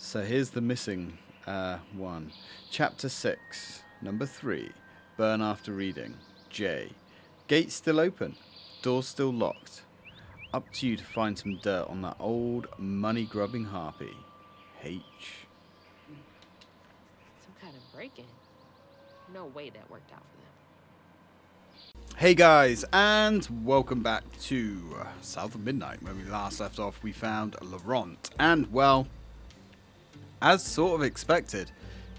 So here's the missing one. Chapter 6, number 3. Burn after reading. J. Gate still open. Door still locked. Up to you to find some dirt on that old money-grubbing harpy. H. Some kind of break-in. No way that worked out for them. Hey guys, and welcome back to South of Midnight. When we last left off, we found Laurent. And, well, as sort of expected,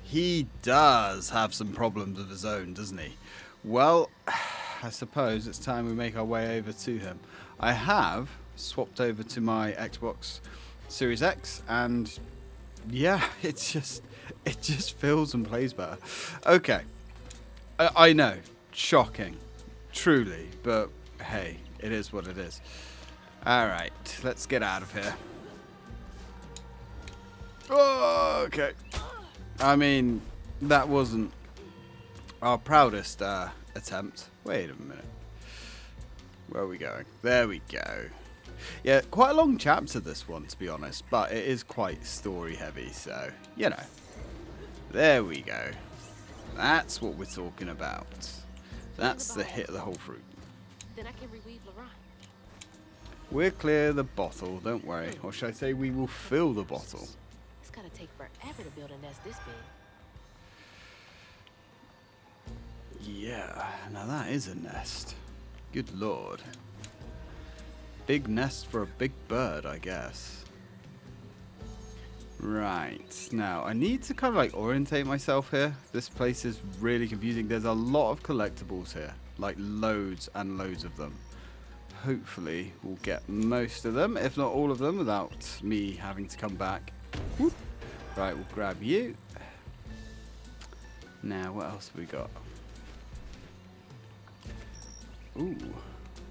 he does have some problems of his own, doesn't he? Well, I suppose it's time we make our way over to him. I have swapped over to my Xbox Series X, and yeah, it just feels and plays better. Okay, I know, shocking, truly, but hey, it is what it is. All right, let's get out of here. Oh, okay. I mean, that wasn't our proudest attempt. Wait a minute. Where are we going? There we go. Yeah, quite a long chapter this one, to be honest, but it is quite story heavy, so, you know. There we go. That's what we're talking about. That's the hit of the whole fruit. Then I can reweave Laurent. We'll clear the bottle, don't worry. Or should I say we will fill the bottle. It's gotta take forever to build a nest this big. Yeah, now that is a nest. Good lord. Big nest for a big bird, I guess. Right, now I need to kind of like orientate myself here. This place is really confusing. There's a lot of collectibles here, like loads and loads of them. Hopefully we'll get most of them, if not all of them, without me having to come back. Whoop. Right, we'll grab you. Now, what else have we got? Ooh,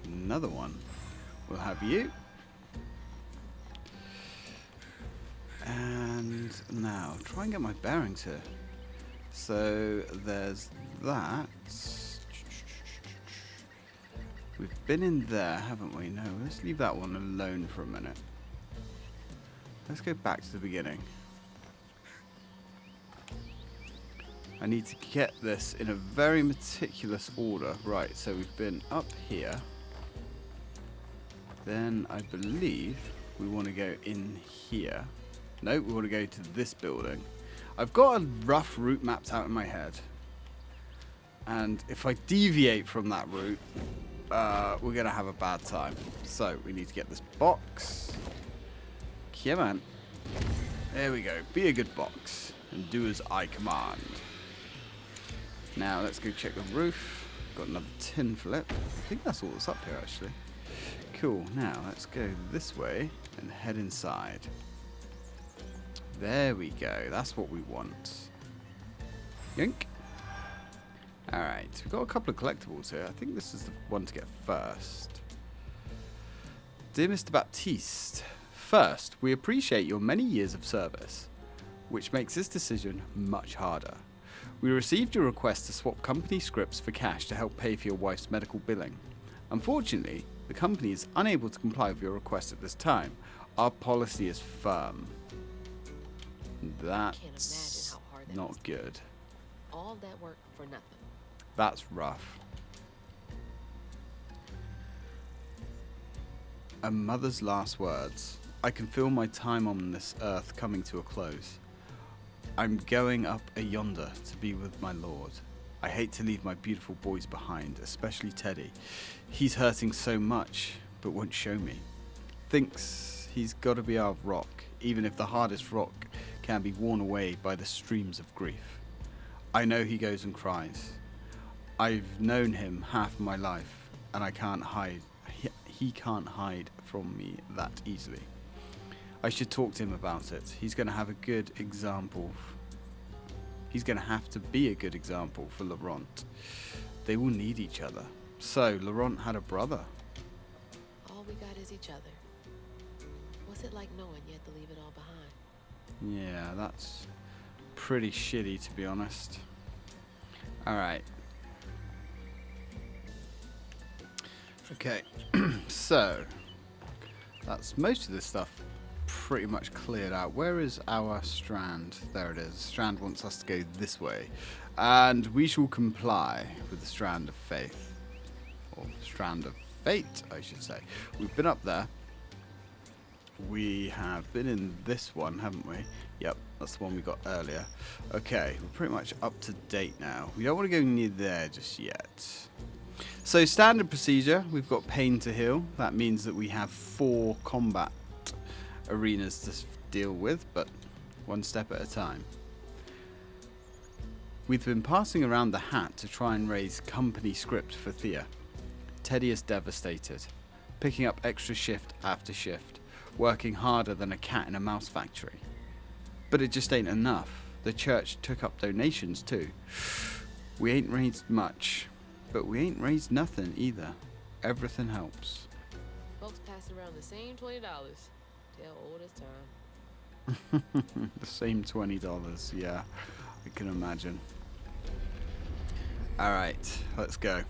another one. We'll have you. And now, try and get my bearings here. So, there's that. We've been in there, haven't we? No, let's leave that one alone for a minute. Let's go back to the beginning. I need to get this in a very meticulous order. Right, so we've been up here. Then I believe we want to go in here. No, we want to go to this building. I've got a rough route mapped out in my head. And if I deviate from that route, we're going to have a bad time. So we need to get this box. Come on. There we go. Be a good box. And do as I command. Now let's go check the roof. Got another tin flip. I think that's all that's up here actually. Cool. Now let's go this way and head inside. There we go. That's what we want. Yoink. Alright. We've got a couple of collectibles here. I think this is the one to get first. Dear Mr. Baptiste, first, we appreciate your many years of service, which makes this decision much harder. We received your request to swap company scripts for cash to help pay for your wife's medical billing. Unfortunately, the company is unable to comply with your request at this time. Our policy is firm. That's not good. All that work for nothing. That's rough. A mother's last words. I can feel my time on this earth coming to a close. I'm going up yonder to be with my lord. I hate to leave my beautiful boys behind, especially Teddy. He's hurting so much, but won't show me. Thinks he's got to be our rock, even if the hardest rock can be worn away by the streams of grief. I know he goes and cries. I've known him half my life, and I can't hide. He can't hide from me that easily. I should talk to him about it. He's going to have a good example. He's going to have to be a good example for Laurent. They will need each other. So, Laurent had a brother. All we got is each other. What's it like knowing you have to leave it all behind? Yeah, that's pretty shitty, to be honest. Alright. Okay, so that's most of this stuff pretty much cleared out. Where is our strand? There it is. Strand wants us to go this way. And we shall comply with the strand of faith. Or strand of fate, I should say. We've been up there. We have been in this one, haven't we? Yep, that's the one we got earlier. Okay, we're pretty much up to date now. We don't want to go near there just yet. So standard procedure, we've got pain to heal. That means that we have 4 combat arenas to deal with, but one step at a time. We've been passing around the hat to try and raise company script for Thea. Teddy is devastated, picking up extra shift after shift, working harder than a cat in a mouse factory. But it just ain't enough. The church took up donations too. We ain't raised much, but we ain't raised nothing either. Everything helps. Folks passing around the same $20. Tell old as time. The same $20, yeah, I can imagine. Alright, let's go.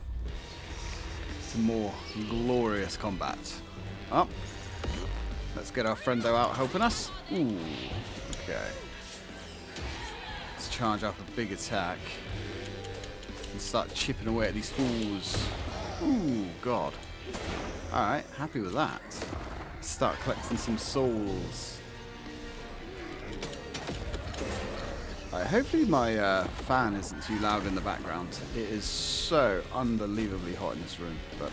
Some more glorious combat. Oh, let's get our friendo out helping us. Ooh, okay. Let's charge up a big attack and start chipping away at these fools. Ooh, God. Alright, happy with that. Start collecting some souls. Hopefully my fan isn't too loud in the background. It is so unbelievably hot in this room, but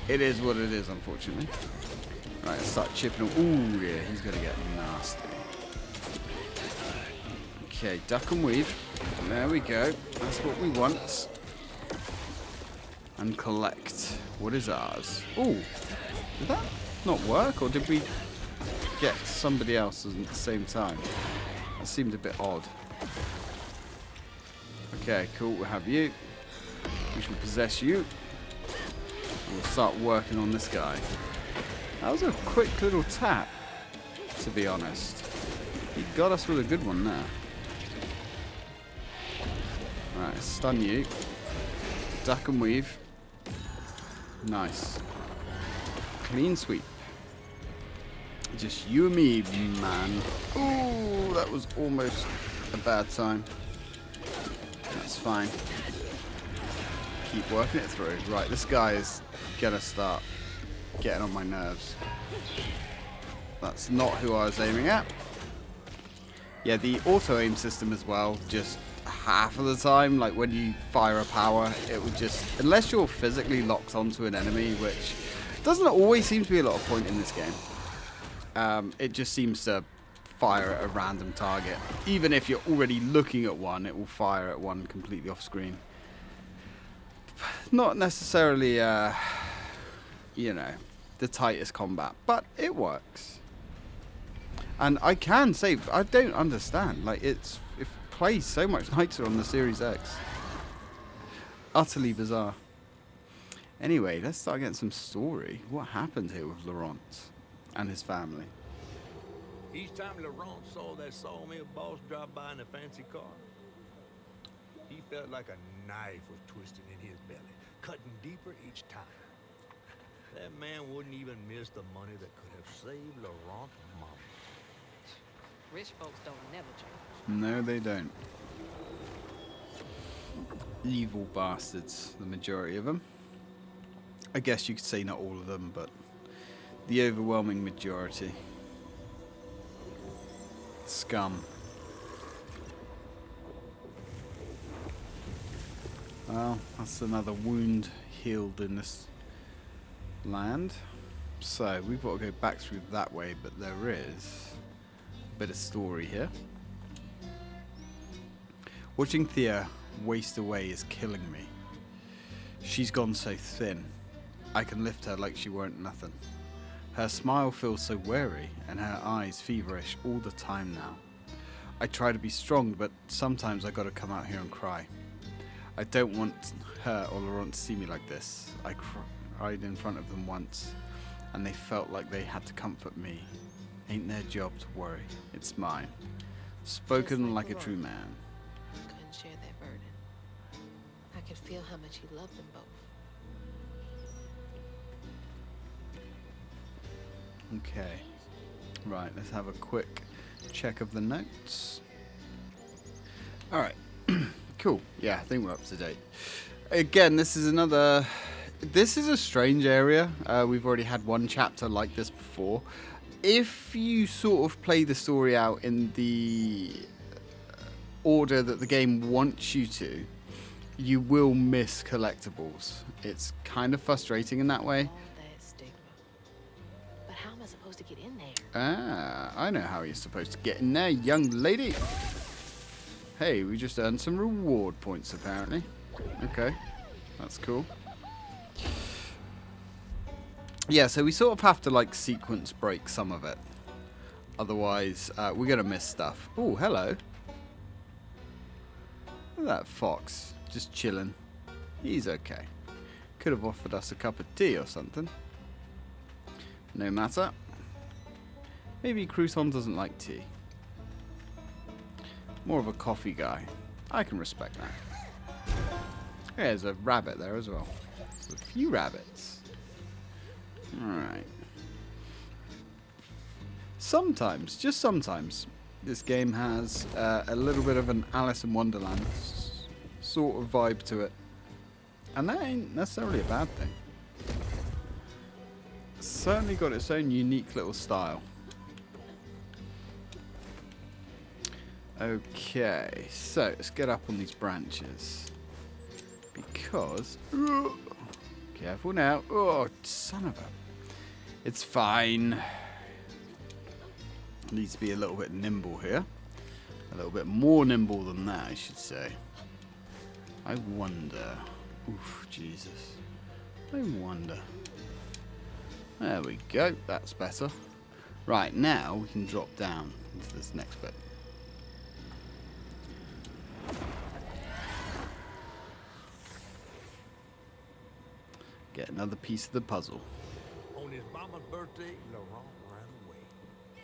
it is what it is, unfortunately. Right, let's start chipping. Ooh, yeah, he's gonna get nasty. Okay, duck and weave. There we go. That's what we want. And collect. What is ours? Ooh, did that not work, or did we get somebody else at the same time? That seemed a bit odd. Okay, cool, we'll have you. We shall possess you. And we'll start working on this guy. That was a quick little tap, to be honest. He got us with a good one there. Right, stun you. Duck and weave. Nice. Clean sweep. Just you and me, man. Ooh, that was almost a bad time. That's fine. Keep working it through. Right, this guy is gonna start getting on my nerves. That's not who I was aiming at. Yeah, the auto aim system as well, just half of the time, like when you fire a power, it would just, unless you're physically locked onto an enemy, which doesn't always seem to be a lot of point in this game. It just seems to fire at a random target. Even if you're already looking at one, it will fire at one completely off screen. Not necessarily, you know, the tightest combat, but it works. And I can say, I don't understand. Like, it plays so much nicer on the Series X. Utterly bizarre. Anyway, let's start getting some story. What happened here with Laurent and his family? Each time Laurent saw that sawmill boss drop by in a fancy car, he felt like a knife was twisting in his belly, cutting deeper each time. That man wouldn't even miss the money that could have saved Laurent's mama. Rich folks don't never change. No, they don't. Evil bastards, the majority of them. I guess you could say not all of them, but the overwhelming majority. Scum. Well, that's another wound healed in this land. So we've got to go back through that way, but there is a bit of story here. Watching Thea waste away is killing me. She's gone so thin. I can lift her like she weren't nothing. Her smile feels so wary, and her eyes feverish all the time now. I try to be strong, but sometimes I gotta come out here and cry. I don't want her or Laurent to see me like this. I cried in front of them once, and they felt like they had to comfort me. Ain't their job to worry. It's mine. Spoken like a true man. Couldn't share that burden. I could feel how much he loved them both. Okay. Right, let's have a quick check of the notes. Alright, cool. Yeah, I think we're up to date. Again, this is another... This is a strange area. We've already had one chapter like this before. If you sort of play the story out in the order that the game wants you to, you will miss collectibles. It's kind of frustrating in that way. All that stigma. But how am I supposed to get in there? Ah, I know how you're supposed to get in there, young lady. Hey, we just earned some reward points, apparently. Okay, that's cool. Yeah, so we sort of have to, like, sequence break some of it. Otherwise, we're going to miss stuff. Oh, hello. Look at that fox. Just chilling. He's okay. Could have offered us a cup of tea or something. No matter. Maybe Crouton doesn't like tea. More of a coffee guy. I can respect that. Yeah, there's a rabbit there as well. There's a few rabbits. Alright. Sometimes, just sometimes, this game has a little bit of an Alice in Wonderland sort of vibe to it. And that ain't necessarily a bad thing. It's certainly got its own unique little style. Okay, so let's get up on these branches. Because... careful now. Oh, son of a... It's fine. Needs to be a little bit nimble here. A little bit more nimble than that, I should say. I wonder... Oof, Jesus. I wonder... There we go. That's better. Right, now we can drop down into this next bit. Get another piece of the puzzle. On his mama's birthday, Laurent ran away,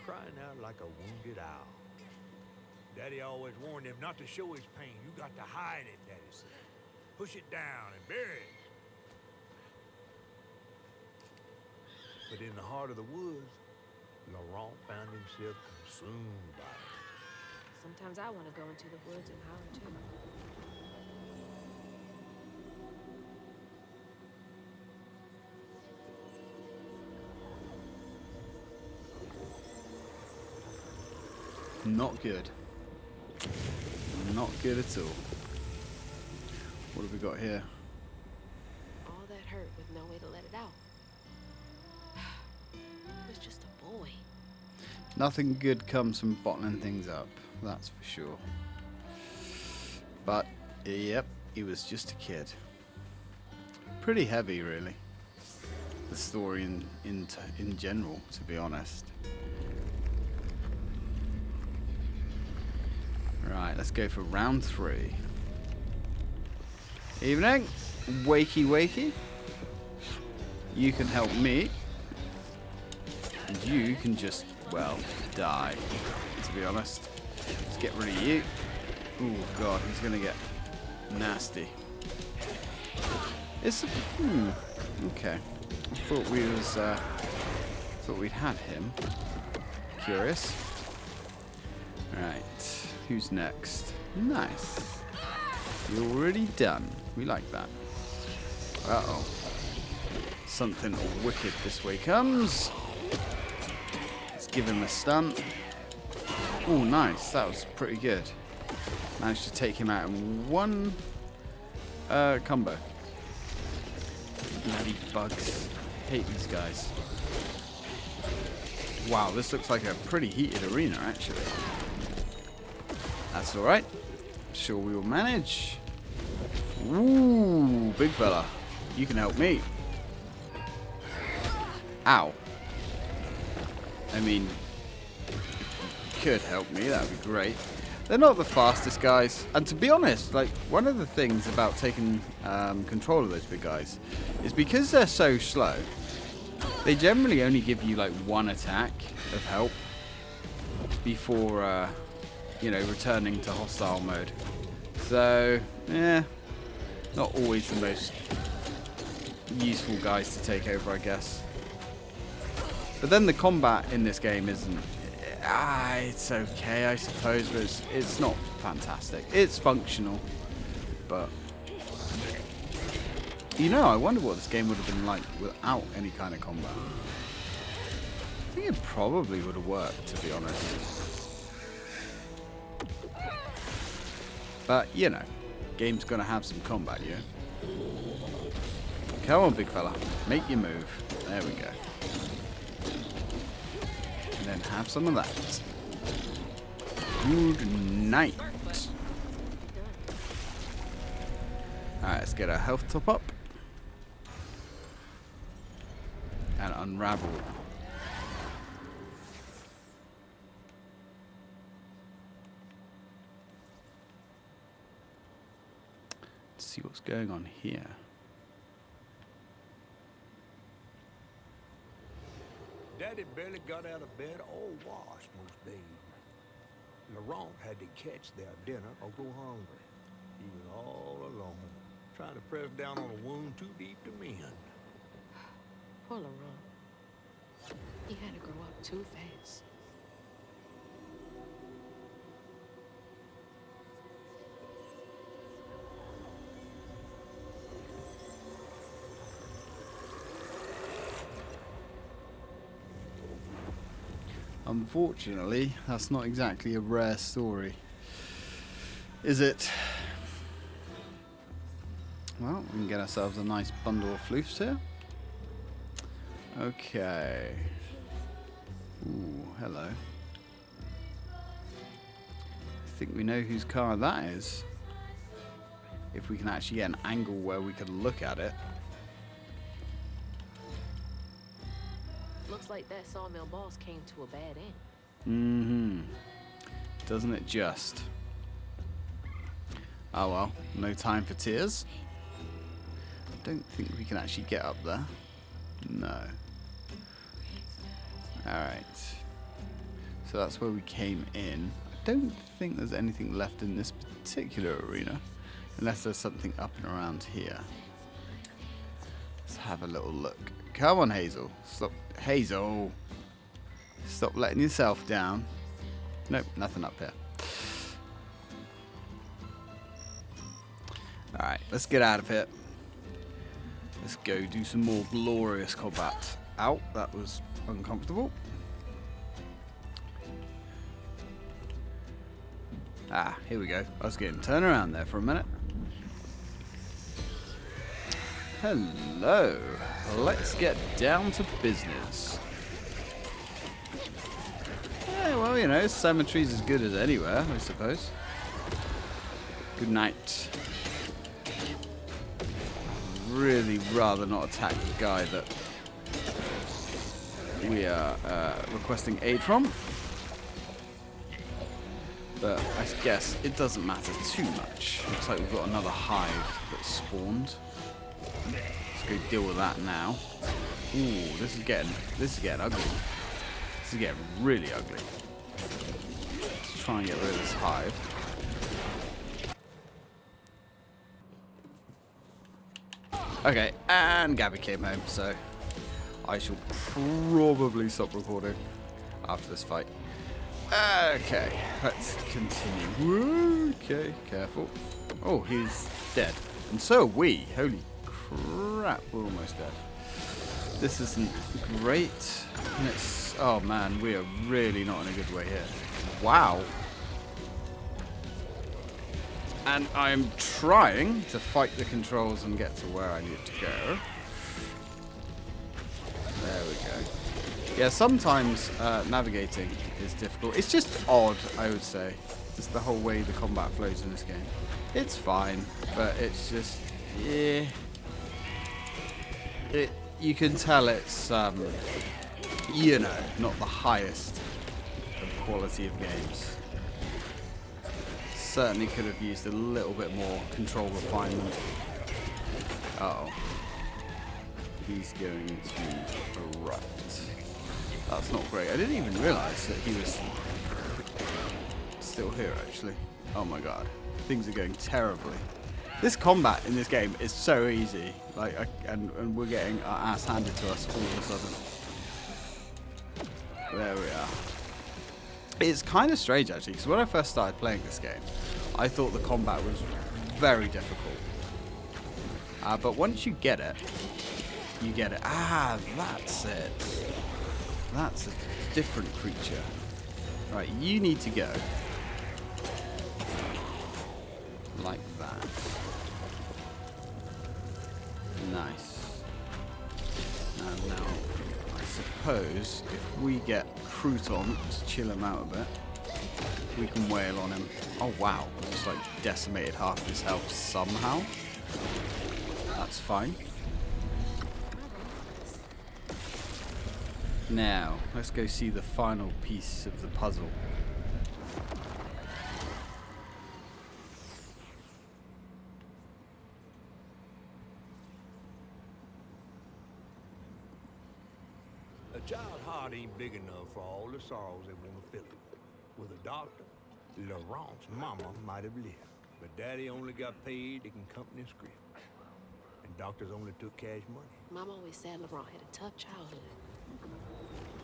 crying out like a wounded owl. Daddy always warned him not to show his pain. You got to hide it, Daddy said. Push it down and bury it. But in the heart of the woods, Laurent found himself consumed by it. Sometimes I want to go into the woods and holler too. Not good. Not good at all. What have we got here? All that hurt with no way to let it out. He was just a boy. Nothing good comes from bottling things up, that's for sure. But, yep, he was just a kid. Pretty heavy, really. The story in general, to be honest. Right, let's go for round 3. Evening. Wakey, wakey. You can help me. And you can just, well, die, to be honest. Let's get rid of you. Oh, God, he's going to get nasty. It's okay. I thought we'd had him. Curious. Right. Who's next? Nice. You're already done. We like that. Uh-oh. Something wicked this way comes. Let's give him a stun. Oh, nice. That was pretty good. Managed to take him out in one combo. Bloody bugs. Hate these guys. Wow, this looks like a pretty heated arena, actually. That's alright. Sure we will manage. Ooh, big fella. You can help me. Ow. I mean, if you could help me, that would be great. They're not the fastest guys. And to be honest, like, one of the things about taking control of those big guys is because they're so slow, they generally only give you, like, one attack of help before... you know, returning to hostile mode. So, yeah, not always the most useful guys to take over, I guess. But then the combat in this game isn't... it's okay, I suppose, but it's not fantastic. It's functional, but... You know, I wonder what this game would have been like without any kind of combat. I think it probably would have worked, to be honest. But, you know, game's gonna have some combat, yeah? Come on, big fella. Make your move. There we go. And then have some of that. Good night. Alright, let's get our health top up. And unravel. Let's see what's going on here. Daddy barely got out of bed or washed most days. Laurent had to catch their dinner or go hungry. He was all alone, trying to press down on a wound too deep to mend. Poor Laurent. He had to grow up too fast. Unfortunately, that's not exactly a rare story, is it? Well, we can get ourselves a nice bundle of floofs here. Okay. Ooh, hello. I think we know whose car that is. If we can actually get an angle where we could look at it. Looks like that sawmill boss came to a bad end. Mm-hmm. Doesn't it just? Oh well, no time for tears. I don't think we can actually get up there. No. Alright. So that's where we came in. I don't think there's anything left in this particular arena. Unless there's something up and around here. Let's have a little look. Come on, Hazel. Stop. Hazel. Stop letting yourself down. Nope, nothing up here. Alright, let's get out of here. Let's go do some more glorious combat. Ow, that was uncomfortable. Ah, here we go. I was getting turned around there for a minute. Hello. Let's get down to business. Yeah, well, you know, cemetery's as good as anywhere, I suppose. Good night. Really rather not attack the guy that we are requesting aid from. But I guess it doesn't matter too much. Looks like we've got another hive that spawned. Let's go deal with that now. Ooh, this is getting ugly. This is getting really ugly. Let's try and get rid of this hive. Okay, and Gabby came home, so I shall probably stop recording after this fight. Okay, let's continue. Okay, careful. Oh, he's dead. And so are we. Holy crap, we're almost dead. This isn't great. And it's... Oh man, we are really not in a good way here. Wow. And I'm trying to fight the controls and get to where I need to go. There we go. Yeah, sometimes navigating is difficult. It's just odd, I would say. Just the whole way the combat flows in this game. It's fine, but it's just... Yeah. You can tell it's, you know, not the highest of quality of games. Certainly could have used a little bit more control refinement. Uh-oh. He's going to erupt. That's not great. I didn't even realize that he was still here, actually. Oh my god. Things are going terribly. This combat in this game is so easy. Like, and we're getting our ass handed to us all of a sudden. There we are. It's kind of strange, actually, because when I first started playing this game, I thought the combat was very difficult. But once you get it, you get it. Ah, that's it. That's a different creature. Right, you need to go like that. Nice. And now, I suppose, if we get Crouton to chill him out a bit, we can wail on him. Oh wow, just like decimated half his health somehow. That's fine. Now, let's go see the final piece of the puzzle. A child's heart ain't big enough for all the sorrows that want to fill it. With a doctor, Laurent's mama might have lived, but Daddy only got paid to accompany script. And doctors only took cash money. Mom always said Laurent had a tough childhood.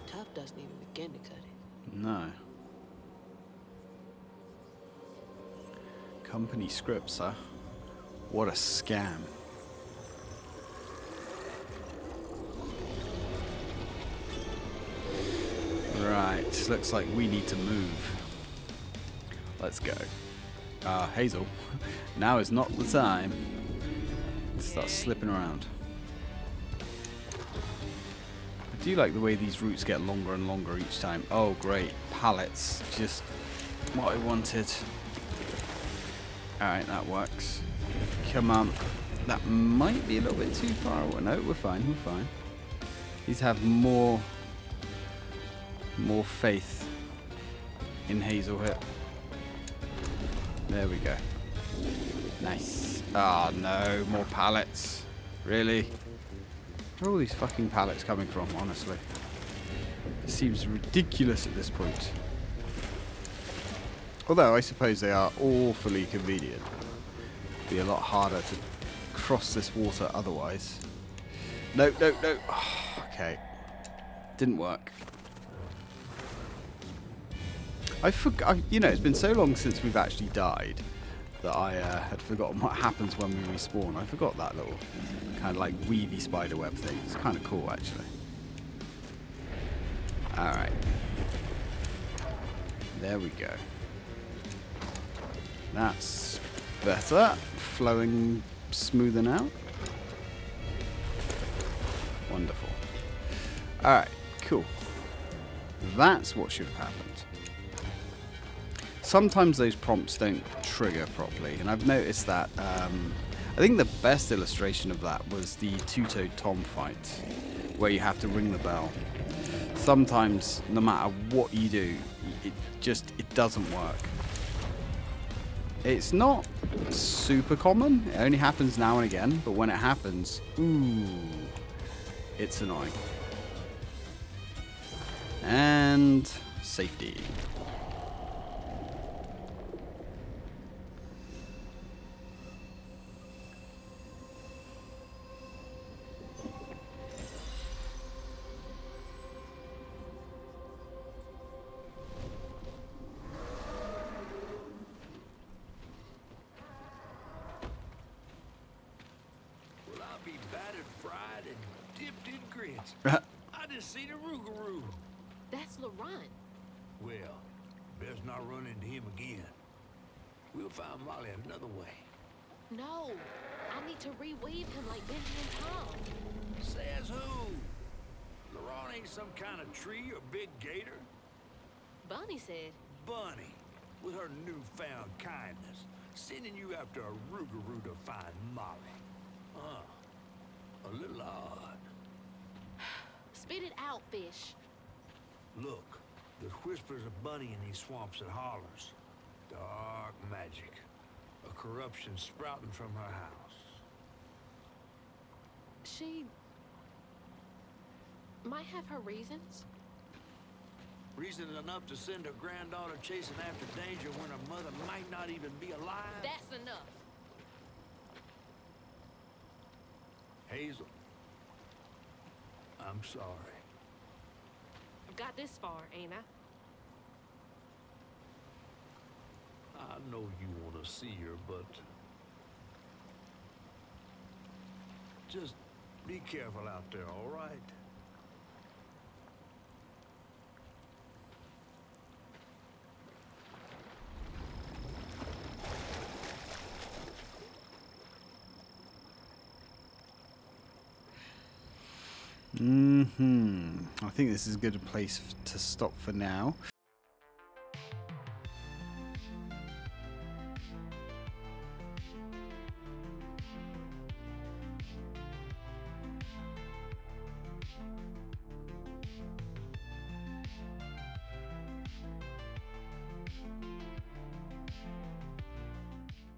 Tough doesn't even begin to cut it. No. Company scripts, huh? What a scam. Right, looks like we need to move. Let's go. Hazel, now is not the time to start slipping around. I do like the way these routes get longer and longer each time. Oh great, pallets, just what I wanted. Alright, that works. Come on. That might be a little bit too far away. No, we're fine, we're fine. These have more faith in Hazel here. There we go. Nice. Ah, no, more pallets. Really? Where are all these fucking pallets coming from, honestly? It seems ridiculous at this point. Although, I suppose they are awfully convenient. It'd be a lot harder to cross this water otherwise. No, no, no. Oh, okay. Didn't work. You know, it's been so long since we've actually died that I had forgotten what happens when we respawn. I forgot that little kind of like weavy spider web thing. It's kind of cool, actually. Alright. There we go. That's better. Flowing smoother now. Wonderful. Alright, cool. That's what should have happened. Sometimes those prompts don't trigger properly, and I've noticed that. I think the best illustration of that was the two-toed Tom fight, where you have to ring the bell. Sometimes, no matter what you do, it doesn't work. It's not super common. It only happens now and again, but when it happens, ooh, it's annoying. And safety. I just seen a Rougarou. That's Laurent. Well, best not run into him again. We'll find Molly another way. No, I need to reweave him like Benji and Tom. Says who? Laurent ain't some kind of tree or big gator. Bunny said. Bunny, with her newfound kindness, sending you after a Rougarou to find Molly. A little odd. Spit it out, fish. Look, there's whispers of Bunny in these swamps and hollers. Dark magic. A corruption sprouting from her house. She might have her reasons. Reason enough to send her granddaughter chasing after danger when her mother might not even be alive? That's enough. Hazel, I'm sorry. got this far, ain't I? I know you want to see her, but just be careful out there, all right? I think this is a good place to stop for now.